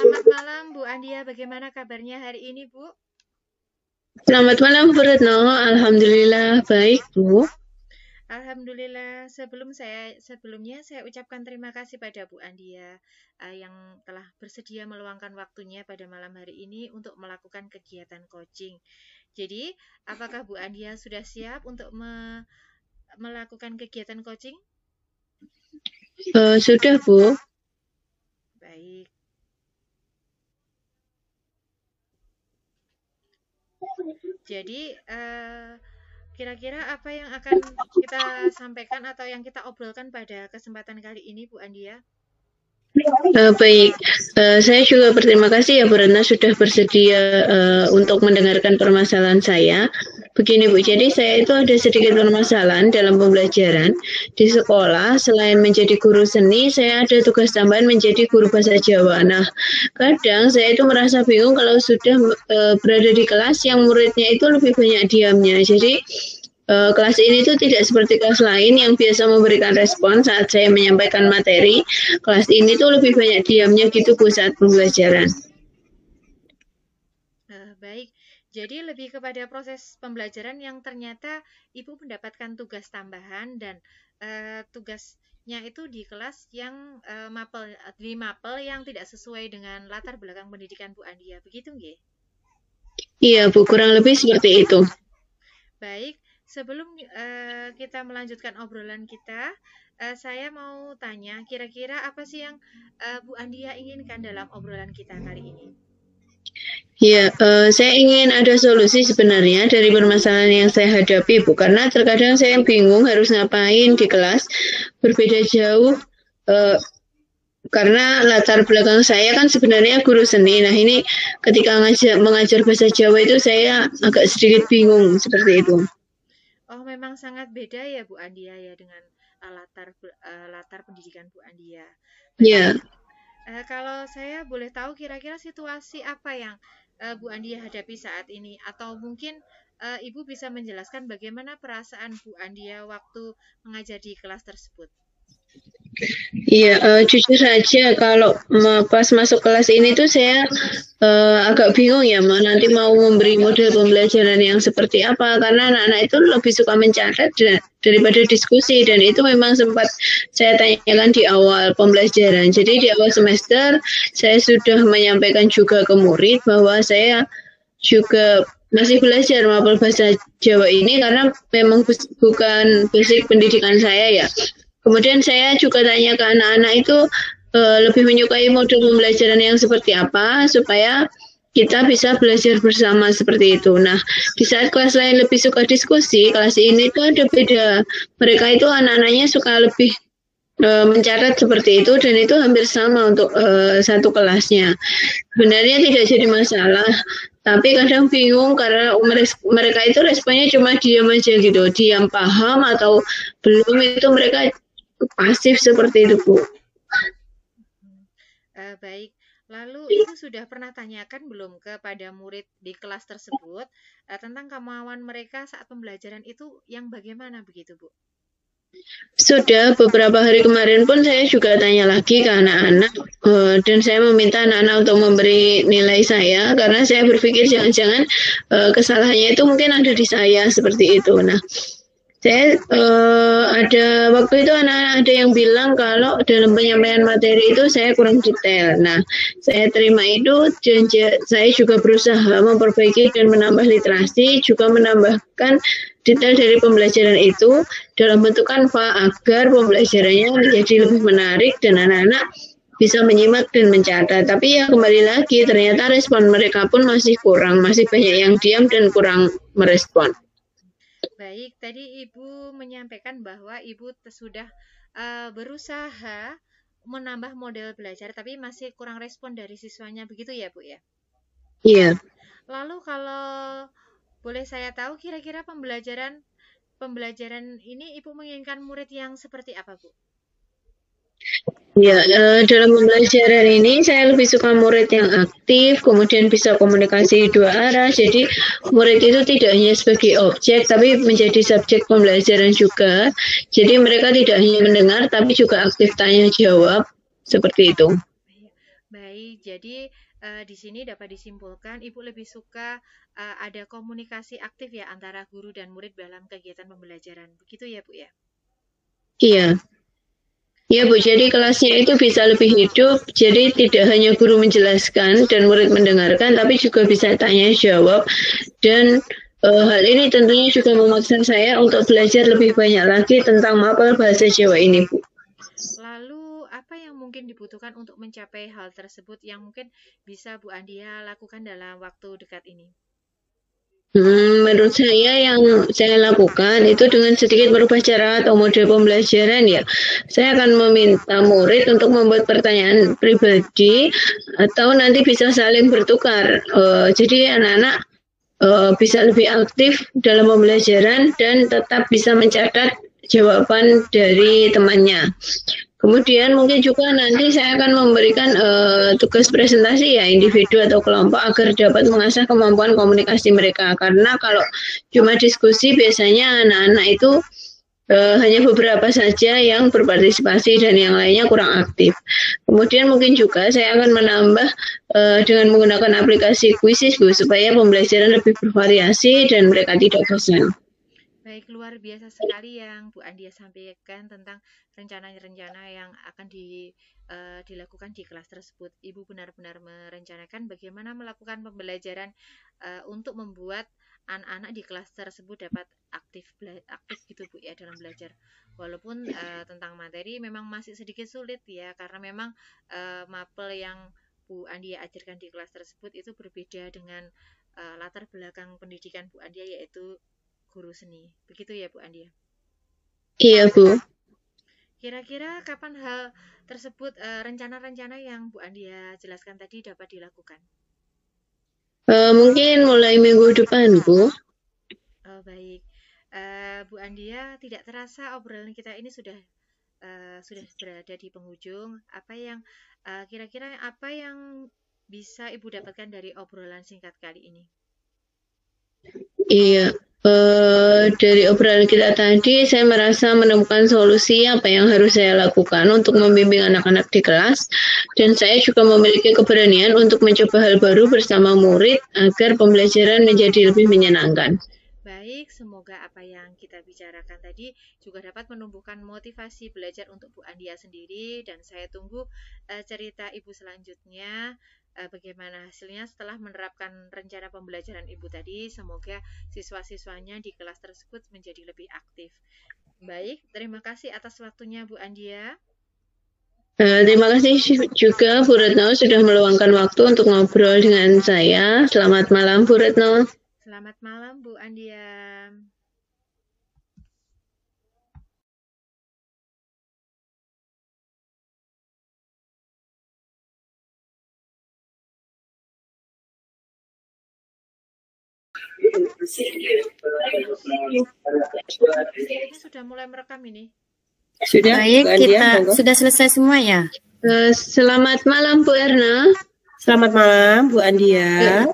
Selamat malam Bu Andia, bagaimana kabarnya hari ini Bu? Selamat malam, Bu Retno. Alhamdulillah baik, Bu. Alhamdulillah, sebelumnya saya ucapkan terima kasih pada Bu Andia yang telah bersedia meluangkan waktunya pada malam hari ini untuk melakukan kegiatan coaching. Jadi, apakah Bu Andia sudah siap untuk melakukan kegiatan coaching? Sudah, Bu. Baik. Jadi, kira-kira apa yang akan kita sampaikan atau yang kita obrolkan pada kesempatan kali ini, Bu Andia? Baik, saya juga berterima kasih ya Bu Retno sudah bersedia untuk mendengarkan permasalahan saya. Begini Bu, jadi saya itu ada sedikit permasalahan dalam pembelajaran di sekolah. Selain menjadi guru seni, saya ada tugas tambahan menjadi guru bahasa Jawa. Nah, kadang saya itu merasa bingung kalau sudah berada di kelas yang muridnya itu lebih banyak diamnya. Jadi kelas ini tuh tidak seperti kelas lain yang biasa memberikan respon saat saya menyampaikan materi. Kelas ini tuh lebih banyak diamnya gitu Bu saat pembelajaran. Baik, jadi lebih kepada proses pembelajaran yang ternyata Ibu mendapatkan tugas tambahan dan tugasnya itu di kelas yang di mapel yang tidak sesuai dengan latar belakang pendidikan Bu Andia, begitu nggih? Iya Bu, kurang lebih seperti itu. Baik, sebelum kita melanjutkan obrolan kita, saya mau tanya, kira-kira apa sih yang Bu Andia inginkan dalam obrolan kita kali ini? Ya, saya ingin ada solusi sebenarnya dari permasalahan yang saya hadapi, Bu. Karena terkadang saya bingung harus ngapain di kelas, berbeda jauh. eh, karena latar belakang saya kan sebenarnya guru seni. Nah, ini ketika mengajar bahasa Jawa itu saya agak sedikit bingung seperti itu. Oh, memang sangat beda ya Bu Andia ya dengan latar pendidikan Bu Andia. Baik, Ya. kalau saya boleh tahu kira-kira situasi apa yang Bu Andia hadapi saat ini atau mungkin Ibu bisa menjelaskan bagaimana perasaan Bu Andia waktu mengajar di kelas tersebut. Iya, jujur saja kalau pas masuk kelas ini tuh saya agak bingung ya, nanti mau memberi model pembelajaran yang seperti apa, karena anak-anak itu lebih suka mencatat daripada diskusi, dan itu memang sempat saya tanyakan di awal pembelajaran. Jadi di awal semester saya sudah menyampaikan juga ke murid bahwa saya juga masih belajar mapel bahasa Jawa ini karena memang bukan basic pendidikan saya ya. Kemudian saya juga tanya ke anak-anak itu lebih menyukai modul pembelajaran yang seperti apa supaya kita bisa belajar bersama seperti itu. Nah, di saat kelas lain lebih suka diskusi, kelas ini tuh ada beda. Mereka itu anak-anaknya suka lebih mencatat seperti itu dan itu hampir sama untuk satu kelasnya. Sebenarnya tidak jadi masalah, tapi kadang bingung karena mereka itu responnya cuma diam aja gitu, diam paham atau belum itu mereka pasif seperti itu, Bu. Baik, lalu Ibu sudah pernah tanyakan belum kepada murid di kelas tersebut tentang kemauan mereka saat pembelajaran itu yang bagaimana begitu, Bu? Sudah beberapa hari kemarin pun saya juga tanya lagi ke anak-anak dan saya meminta anak-anak untuk memberi nilai saya karena saya berpikir jangan-jangan kesalahannya itu mungkin ada di saya seperti itu. Nah, saya ada waktu itu anak-anak ada yang bilang kalau dalam penyampaian materi itu saya kurang detail. Nah, saya terima itu dan saya juga berusaha memperbaiki dan menambah literasi, juga menambahkan detail dari pembelajaran itu dalam bentuk Canva agar pembelajarannya menjadi lebih menarik dan anak-anak bisa menyimak dan mencatat. Tapi ya kembali lagi ternyata respon mereka pun masih kurang, masih banyak yang diam dan kurang merespon. Baik, tadi Ibu menyampaikan bahwa Ibu sudah berusaha menambah model belajar, tapi masih kurang respon dari siswanya, begitu ya, Bu ya? Iya. Lalu kalau boleh saya tahu kira-kira pembelajaran ini Ibu menginginkan murid yang seperti apa, Bu? Ya, dalam pembelajaran ini saya lebih suka murid yang aktif, kemudian bisa komunikasi dua arah. Jadi murid itu tidak hanya sebagai objek, tapi menjadi subjek pembelajaran juga. Jadi mereka tidak hanya mendengar, tapi juga aktif tanya jawab seperti itu. Baik, Jadi di sini dapat disimpulkan Ibu lebih suka ada komunikasi aktif ya antara guru dan murid dalam kegiatan pembelajaran. Begitu ya, Bu ya? Iya. Ya Bu, jadi kelasnya itu bisa lebih hidup, jadi tidak hanya guru menjelaskan dan murid mendengarkan, tapi juga bisa tanya jawab, dan hal ini tentunya juga memaksa saya untuk belajar lebih banyak lagi tentang mapel bahasa Jawa ini Bu. Lalu apa yang mungkin dibutuhkan untuk mencapai hal tersebut yang mungkin bisa Bu Andia lakukan dalam waktu dekat ini? Menurut saya yang saya lakukan itu dengan sedikit merubah cara atau model pembelajaran ya. Saya akan meminta murid untuk membuat pertanyaan pribadi atau nanti bisa saling bertukar. Jadi anak-anak bisa lebih aktif dalam pembelajaran dan tetap bisa mencatat jawaban dari temannya. Kemudian mungkin juga nanti saya akan memberikan tugas presentasi ya individu atau kelompok agar dapat mengasah kemampuan komunikasi mereka. Karena kalau cuma diskusi biasanya anak-anak itu hanya beberapa saja yang berpartisipasi dan yang lainnya kurang aktif. Kemudian mungkin juga saya akan menambah dengan menggunakan aplikasi Quizizz Bu, supaya pembelajaran lebih bervariasi dan mereka tidak bosan. Baik, luar biasa sekali yang Bu Andia sampaikan tentang rencana-rencana yang akan dilakukan di kelas tersebut. Ibu benar-benar merencanakan bagaimana melakukan pembelajaran untuk membuat anak-anak di kelas tersebut dapat aktif gitu Bu ya dalam belajar. Walaupun tentang materi memang masih sedikit sulit ya, karena memang mapel yang Bu Andia ajarkan di kelas tersebut itu berbeda dengan latar belakang pendidikan Bu Andia, yaitu guru seni. Begitu ya Bu Andia? Iya Bu. Kira-kira kapan hal tersebut, rencana-rencana yang Bu Andia jelaskan tadi dapat dilakukan? Mungkin mulai minggu depan Bu. Oh, baik. Bu Andia, tidak terasa obrolan kita ini sudah berada di penghujung. Kira-kira apa yang bisa Ibu dapatkan dari obrolan singkat kali ini? Iya, dari obrolan kita tadi, saya merasa menemukan solusi apa yang harus saya lakukan untuk membimbing anak-anak di kelas, dan saya juga memiliki keberanian untuk mencoba hal baru bersama murid agar pembelajaran menjadi lebih menyenangkan. Baik, semoga apa yang kita bicarakan tadi juga dapat menumbuhkan motivasi belajar untuk Bu Andia sendiri, dan saya tunggu cerita Ibu selanjutnya. Bagaimana hasilnya setelah menerapkan rencana pembelajaran Ibu tadi. Semoga siswa-siswanya di kelas tersebut menjadi lebih aktif. Baik, terima kasih atas waktunya Bu Andia. Terima kasih juga Bu Retno sudah meluangkan waktu untuk ngobrol dengan saya. Selamat malam Bu Retno. Selamat malam Bu Andia. Ini sudah mulai merekam ini. Sudah. Baik, kita sudah selesai semua ya. Selamat malam Bu Erna. Selamat malam Bu Andia.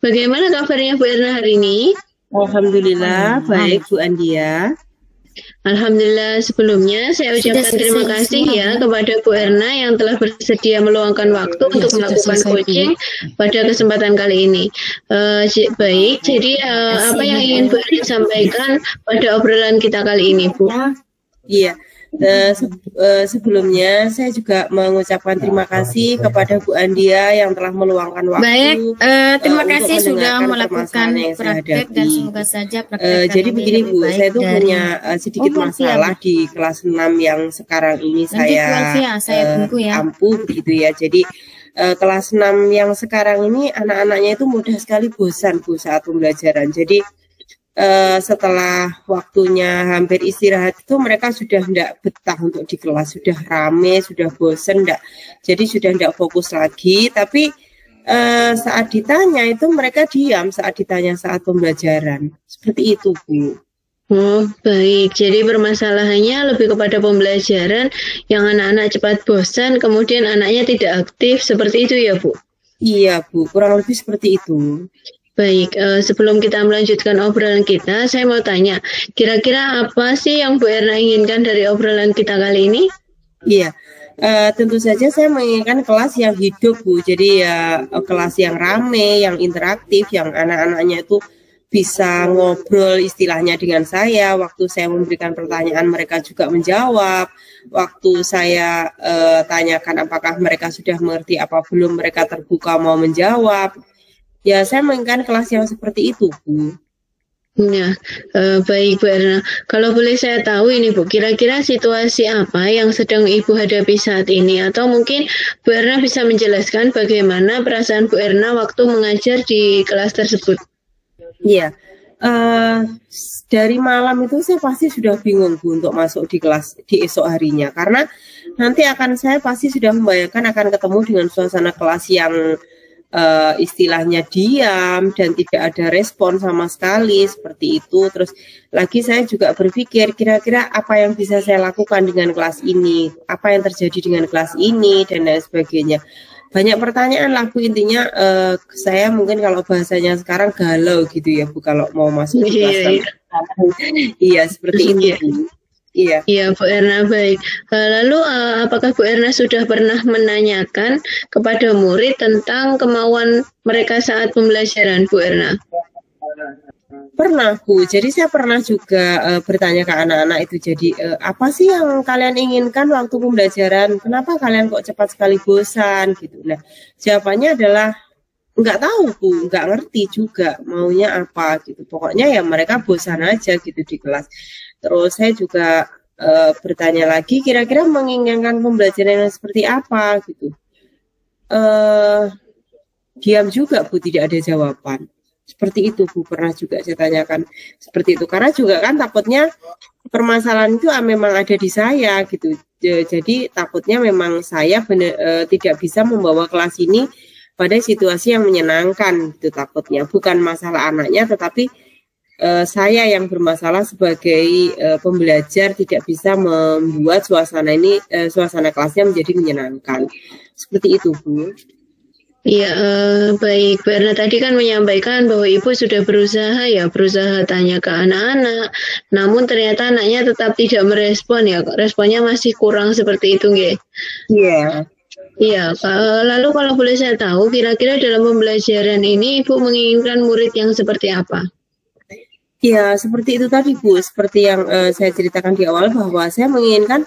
Bagaimana kabarnya Bu Erna hari ini? Alhamdulillah baik Bu Andia. Alhamdulillah, sebelumnya saya ucapkan terima kasih ya kepada Bu Erna yang telah bersedia meluangkan waktu untuk melakukan coaching pada kesempatan kali ini. Baik, jadi apa yang ingin Bu Erna sampaikan pada obrolan kita kali ini, Bu? Iya. Sebelumnya saya juga mengucapkan terima kasih kepada Bu Andia yang telah meluangkan waktu. Baik, terima kasih sudah melakukan praktek dan semoga saja praktek. Jadi begini Bu, saya itu punya sedikit masalah di kelas 6 yang sekarang ini saya ampuh begitu ya. Jadi kelas 6 yang sekarang ini anak-anaknya itu mudah sekali bosan Bu saat pembelajaran. Jadi setelah waktunya hampir istirahat itu mereka sudah tidak betah untuk di kelas, sudah rame, sudah bosan, jadi sudah tidak fokus lagi. Tapi saat ditanya itu mereka diam saat ditanya saat pembelajaran, seperti itu Bu. Oh baik, jadi permasalahannya lebih kepada pembelajaran yang anak-anak cepat bosan, kemudian anaknya tidak aktif, seperti itu ya Bu? Iya Bu, kurang lebih seperti itu. Baik, sebelum kita melanjutkan obrolan kita, saya mau tanya, kira-kira apa sih yang Bu Erna inginkan dari obrolan kita kali ini? Iya, Tentu saja saya menginginkan kelas yang hidup, Bu. Jadi ya kelas yang rame, yang interaktif, yang anak-anaknya itu bisa ngobrol istilahnya dengan saya. Waktu saya memberikan pertanyaan, mereka juga menjawab. Waktu saya tanyakan apakah mereka sudah mengerti apa belum, mereka terbuka mau menjawab. Ya, saya menginginkan kelas yang seperti itu, Bu. Ya, baik Bu Erna. Kalau boleh saya tahu ini Bu, kira-kira situasi apa yang sedang Ibu hadapi saat ini? Atau mungkin Bu Erna bisa menjelaskan bagaimana perasaan Bu Erna waktu mengajar di kelas tersebut? Iya, dari malam itu saya pasti sudah bingung Bu untuk masuk di kelas di esok harinya. Karena nanti saya pasti sudah membayangkan akan ketemu dengan suasana kelas yang istilahnya diam dan tidak ada respon sama sekali seperti itu. Terus lagi saya juga berpikir kira-kira apa yang bisa saya lakukan dengan kelas ini, apa yang terjadi dengan kelas ini dan lain sebagainya. Banyak pertanyaan lah Bu, intinya saya mungkin kalau bahasanya sekarang galau gitu ya Bu kalau mau masuk ke kelas. Iya seperti itu Bu. Iya, Bu Erna, baik. Lalu apakah Bu Erna sudah pernah menanyakan kepada murid tentang kemauan mereka saat pembelajaran, Bu Erna? Pernah Bu, jadi saya pernah juga bertanya ke anak-anak itu, jadi apa sih yang kalian inginkan waktu pembelajaran? Kenapa kalian kok cepat sekali bosan gitu? Nah, jawabannya adalah nggak tahu Bu, nggak ngerti juga maunya apa gitu. Pokoknya ya mereka bosan aja gitu di kelas. Terus saya juga bertanya lagi, kira-kira menginginkan pembelajaran yang seperti apa gitu. Diam juga Bu, tidak ada jawaban. Seperti itu Bu, pernah juga saya tanyakan seperti itu. Karena juga kan takutnya permasalahan itu memang ada di saya gitu. Jadi takutnya memang saya tidak bisa membawa kelas ini pada situasi yang menyenangkan gitu takutnya. Bukan masalah anaknya, tetapi saya yang bermasalah sebagai pembelajar tidak bisa membuat suasana kelasnya menjadi menyenangkan. Seperti itu Bu. Iya, baik. Bu Erna tadi kan menyampaikan bahwa Ibu sudah berusaha tanya ke anak-anak, namun ternyata anaknya tetap tidak merespon ya, responnya masih kurang seperti itu, nggih? Iya. Iya, lalu kalau boleh saya tahu, kira-kira dalam pembelajaran ini Ibu menginginkan murid yang seperti apa? Ya, seperti itu tadi Bu, seperti yang saya ceritakan di awal bahwa saya menginginkan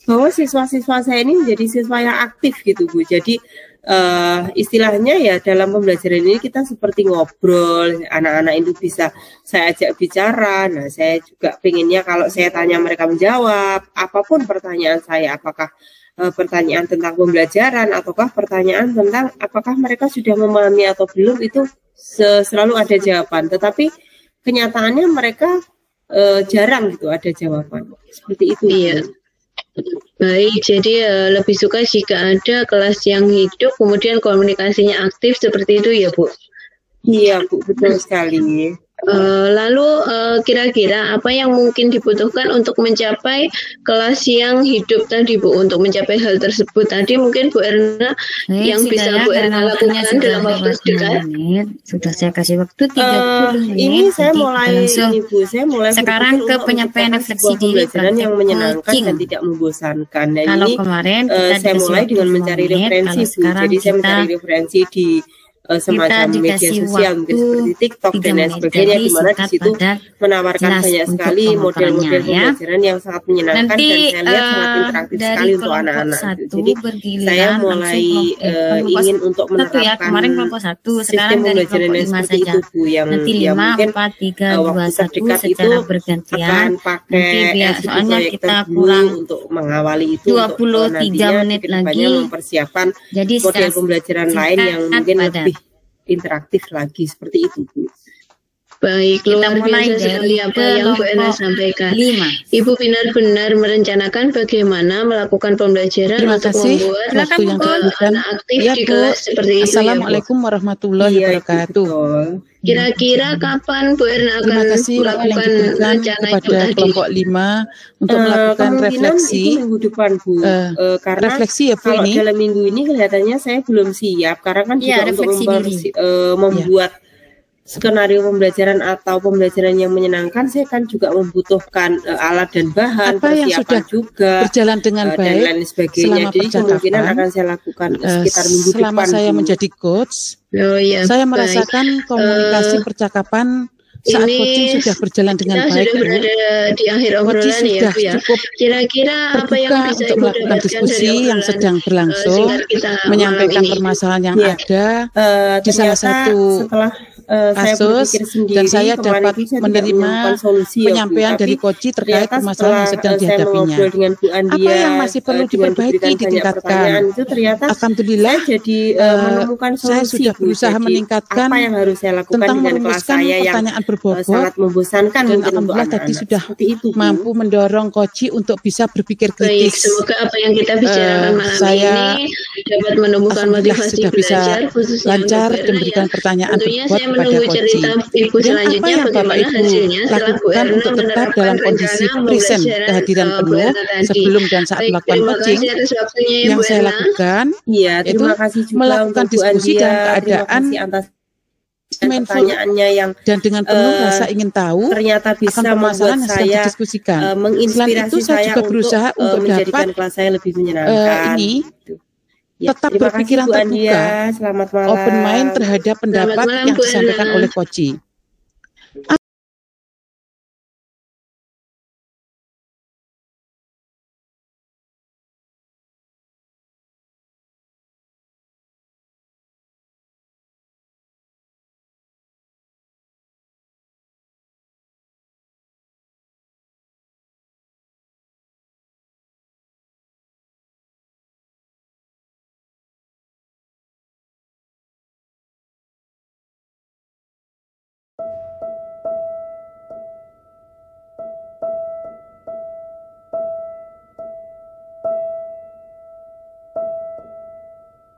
bahwa siswa-siswa saya ini menjadi siswa yang aktif gitu Bu. Jadi istilahnya ya dalam pembelajaran ini kita seperti ngobrol, anak-anak itu bisa saya ajak bicara. Nah, saya juga pengennya kalau saya tanya mereka menjawab, apapun pertanyaan saya, apakah pertanyaan tentang pembelajaran ataukah pertanyaan tentang apakah mereka sudah memahami atau belum, itu selalu ada jawaban. Tetapi kenyataannya mereka jarang gitu ada jawaban. Seperti itu. Iya. Baik, jadi lebih suka jika ada kelas yang hidup, kemudian komunikasinya aktif seperti itu ya Bu? Iya Bu, betul sekali. Lalu kira-kira apa yang mungkin dibutuhkan untuk mencapai kelas yang hidup tadi Bu? Untuk mencapai hal tersebut tadi mungkin Bu Erna yang bisa Bu Erna lakukan dalam waktu dekat. Sudah saya kasih waktu 30 menit. Ini saya mulai sekarang ke penyampaian refleksi diri yang menyenangkan dan tidak membosankan. Dan kalau ini kemarin saya mulai dengan mencari referensi Bu. Jadi saya mencari referensi di semacam media sosial mungkin seperti TikTok dan lain sebagainya, di mana di situ menawarkan banyak sekali model-model pembelajaran yang sangat menyenangkan. Dan saya lihat sangat interaktif sekali untuk anak-anak. Jadi saya mulai ingin untuk menerapkan sistem pembelajaran yang seperti itu Bu, yang mungkin waktu terdekat itu akan pakai soalnya kita kurang untuk mengawali itu 23 menit lagi mempersiapkan model pembelajaran lain yang mungkin lebih interaktif lagi seperti itu Bu. Baik, luar biasa sekali apa yang Bu Erna sampaikan. 5. Ibu benar-benar merencanakan bagaimana melakukan pembelajaran untuk membuat waktu yang anak aktif di kelas seperti itu. Assalamualaikum warahmatullahi wabarakatuh. Kira-kira kapan Bu Erna akan melakukan rencana itu kepada kelompok 5 untuk melakukan refleksi minggu depan Bu. Karena refleksi ya Bu, kalau ini dalam minggu ini kelihatannya saya belum siap karena kan juga untuk membuat skenario pembelajaran atau pembelajaran yang menyenangkan, saya kan juga membutuhkan alat dan bahan, apa yang sudah juga berjalan dengan baik dan lain sebagainya. Jadi kemungkinan akan saya lakukan sekitar minggu selama depan. Saya menjadi coach, saya merasakan komunikasi percakapan saat coaching sudah berjalan dengan baik. Sudah berada di akhir obrolan ya, Bu ya. Kira-kira apa yang bisa untuk melakukan diskusi yang sedang berlangsung, menyampaikan permasalahan yang ada di salah satu kasus, dan saya dapat menerima penyampaian dari Koci terkait permasalahan yang sedang dihadapinya. Apa yang masih perlu diperbaiki, ditingkatkan? Alhamdulillah, saya sudah berusaha meningkatkan apa yang harus saya lakukan tentang dengan kelas saya yang pertanyaan berbobot, sangat membosankan, dan alhamdulillah tadi sudah mampu mendorong Koci untuk bisa berpikir kritis. Semoga apa yang kita bicarakan malam ini dapat menumbuhkan motivasi belajar, khususnya lancar dan memberikan pertanyaan berbobot menunggu cerita Ibu selanjutnya bagaimana hasilnya setelah Bu Erna untuk tetap dalam kondisi present, kehadiran penuh sebelum dan saat melakukan coaching. Yang saya lakukan itu melakukan diskusi dalam keadaan pertanyaannya yang dan dengan penuh rasa ingin tahu ternyata bisa akan permasalahan yang sedang didiskusikan. Selain itu saya juga berusaha untuk dapat kelas saya lebih menyenangkan. Tetap berpikiran terbuka, open mind terhadap pendapat yang disampaikan oleh Koci.